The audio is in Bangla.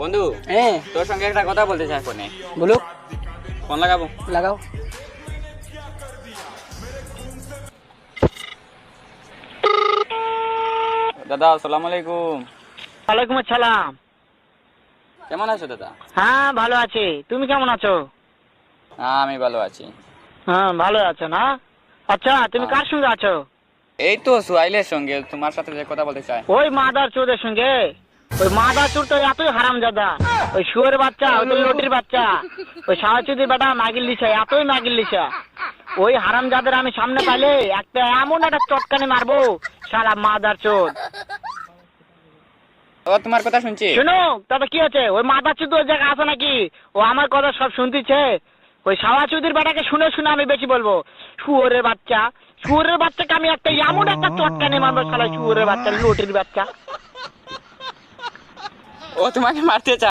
বন্ধু হ্যাঁ তোর সঙ্গে একটা কথা বলতে চাই ফোনে। বলো। ফোন লাগাবো? লাগাও। দাদা আসসালামু আলাইকুম। ওয়ালাইকুম আসসালাম। কেমন আছো দাদা? হ্যাঁ ভালো আছি, তুমি কেমন আছো? হ্যাঁ আমি ভালো আছি। হ্যাঁ ভালো আছো না? আচ্ছা তুমি হ্যাঁ। কার সঙ্গে আছো? এই তো সুহাইলের সঙ্গে তোমার সাথে যে কথা বলতে চাই। ওই মাদার চোদের সঙ্গে? ওই মাদার চোর তো এতই হারামজাদা, ওই শুয়োর বাচ্চা, ওই তো লটির বাচ্চা, ওই সাহাচুদির বেটা মাগির লিসা, এতই মাগির লিসা। ওই হারামজাদের আমি সামনে পাইলে একটা এমন একটা চটকানি মারবো, শালা মাদার চোদ। ও তোমার কথা শুনছি। শুনো তবে কি আছে, ওই মাদার চোদ ওই জায়গায় আছে নাকি? ও আমার কথা সব শুনতেছে। ওই সাহাচুদির বেটাকে শুনে শুনে আমি বেশি বলবো, শুয়োরের বাচ্চা, শুয়োরের বাচ্চাকে আমি একটা এমন একটা চটকানি মারবো, শালা শুয়োরের বাচ্চা, লটির বাচ্চা। ও তোমাকে মারতে চায়।